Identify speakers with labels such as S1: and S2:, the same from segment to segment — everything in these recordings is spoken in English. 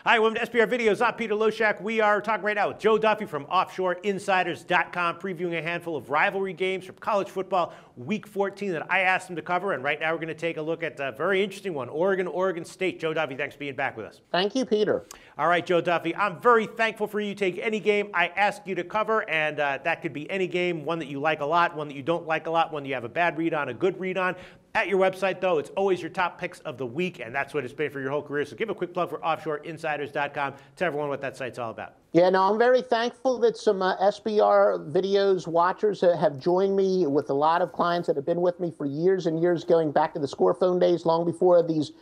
S1: Hi, welcome to SBR Videos. I'm Peter Loshak. We are talking right now with Joe Duffy from OffshoreInsiders.com, previewing a handful of rivalry games from college football Week 14 that I asked him to cover. And right now we're going to take a look at a very interesting one, Oregon State. Joe Duffy, thanks for being back with us.
S2: Thank you, Peter.
S1: All right, Joe Duffy, I'm very thankful for you to take any game I ask you to cover, and that could be any game, one that you like a lot, one that you don't like a lot, one you have a bad read on, a good read on. At your website, though, it's always your top picks of the week, and that's what it's been for your whole career. So give a quick plug for OffshoreInsiders.com. Tell everyone what that site's all about.
S2: Yeah, no, I'm very thankful that some SBR Videos watchers have joined me, with a lot of clients that have been with me for years and years, going back to the Score Phone days, long before these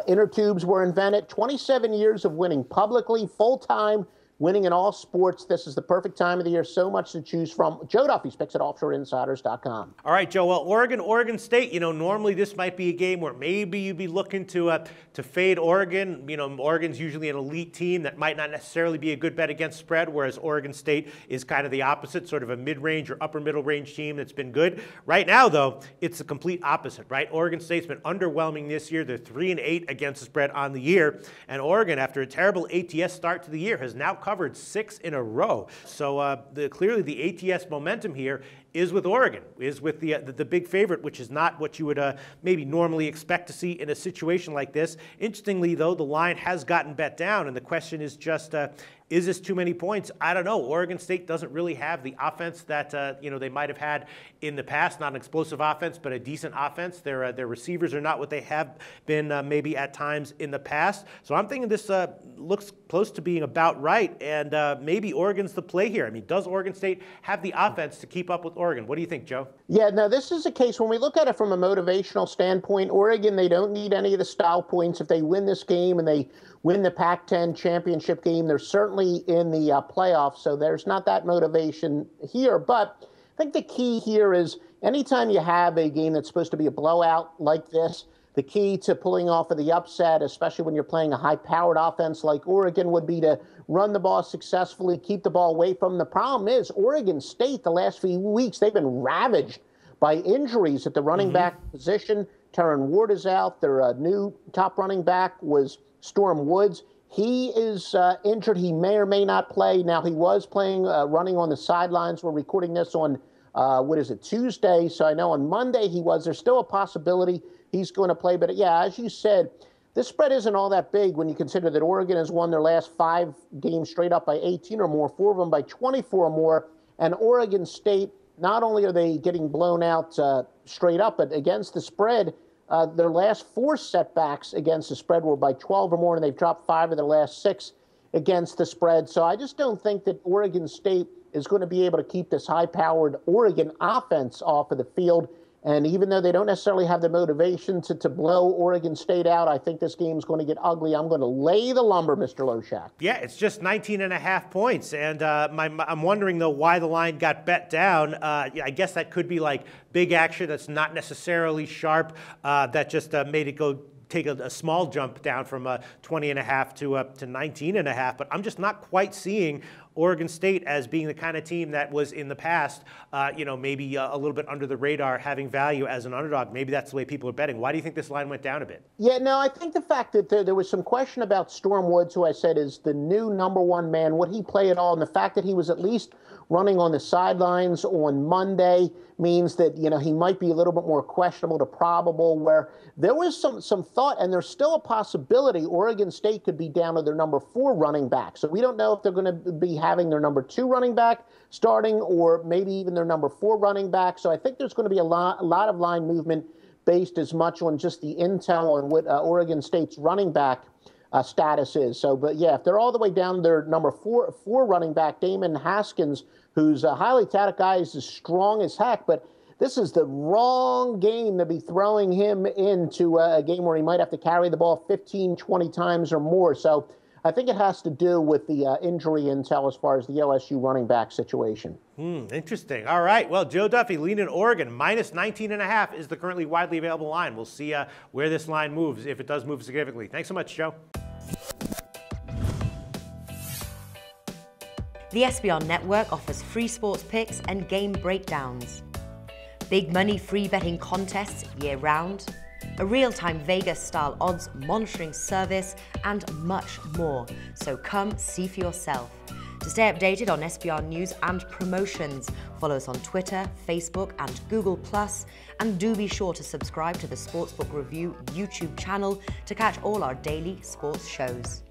S2: inner tubes were invented. 27 years of winning publicly, full-time, winning in all sports. This is the perfect time of the year. So much to choose from. Joe Duffy's picks at OffshoreInsiders.com.
S1: All right, Joe. Well, Oregon State. Normally this might be a game where maybe you'd be looking to fade Oregon. Oregon's usually an elite team that might not necessarily be a good bet against spread, whereas Oregon State is kind of the opposite, sort of a mid-range or upper middle range team that's been good. Right now, though, it's the complete opposite. Right? Oregon State's been underwhelming this year. They're 3-8 against the spread on the year, and Oregon, after a terrible ATS start to the year, has now covered 6 in a row. So clearly the ATS momentum here is with Oregon, is with the big favorite, which is not what you would maybe normally expect to see in a situation like this. Interestingly, though, the line has gotten bet down, and the question is just, is this too many points? I don't know. Oregon State doesn't really have the offense that they might have had in the past. Not an explosive offense, but a decent offense. Their receivers are not what they have been maybe at times in the past. So I'm thinking this looks close to being about right, and maybe Oregon's the play here. I mean, does Oregon State have the offense to keep up with Oregon? What do you think, Joe?
S2: Yeah, no, this is a case when we look at it from a motivational standpoint. Oregon, they don't need any of the style points. If they win this game and they win the Pac-10 championship game, they're certainly in the playoffs, so there's not that motivation here. But I think the key here is anytime you have a game that's supposed to be a blowout like this, the key to pulling off of the upset, especially when you're playing a high-powered offense like Oregon, would be to run the ball successfully, keep the ball away from them. The problem is Oregon State, the last few weeks, they've been ravaged by injuries at the running back position. Terran Ward is out. Their new top running back was Storm Woods. He is injured. He may or may not play. Now, he was playing, running on the sidelines. We're recording this on, Tuesday. So I know on Monday he was. There's still a possibility he's going to play. But, yeah, as you said, this spread isn't all that big when you consider that Oregon has won their last 5 games straight up by 18 or more, 4 of them by 24 or more. And Oregon State, not only are they getting blown out straight up, but against the spread, their last 4 setbacks against the spread were by 12 or more, and they've dropped 5 of their last 6 against the spread. So I just don't think that Oregon State is going to be able to keep this high-powered Oregon offense off of the field. And even though they don't necessarily have the motivation to blow Oregon State out, I think this game's going to get ugly. I'm going to lay the lumber, Mr. Loshak.
S1: Yeah, it's just 19.5 points. And I'm wondering, though, why the line got bet down. I guess that could be like big action that's not necessarily sharp, that just made it take a small jump down from 20.5 to 19.5. But I'm just not quite seeing Oregon State as being the kind of team that was in the past, maybe a little bit under the radar, having value as an underdog. Maybe that's the way people are betting. Why do you think this line went down a bit? Yeah,
S2: no, I think the fact that there was some question about Storm Woods, who I said is the new #1 man, would he play at all? And the fact that he was at least running on the sidelines on Monday means that, he might be a little bit more questionable to probable, where there was some thought, and there's still a possibility Oregon State could be down to their #4 running back. So we don't know if they're going to be having their #2 running back starting, or maybe even their #4 running back. So I think there's going to be a lot of line movement based as much on just the intel on what Oregon State's running back status is. So, but yeah, if they're all the way down their #4 running back, Damon Haskins, who's a highly touted guy, is as strong as heck, but this is the wrong game to be throwing him into a game where he might have to carry the ball 15, 20 times or more. So I think it has to do with the injury intel as far as the OSU running back situation.
S1: Interesting. All right. Well, Joe Duffy leaning Oregon, minus 19.5 is the currently widely available line. We'll see where this line moves, if it does move significantly. Thanks so much, Joe.
S3: The SBR Network offers free sports picks and game breakdowns. Big money free betting contests year-round. a real-time Vegas-style odds monitoring service, and much more. So come see for yourself. To stay updated on SBR news and promotions, follow us on Twitter, Facebook, and Google+, and do be sure to subscribe to the Sportsbook Review YouTube channel to catch all our daily sports shows.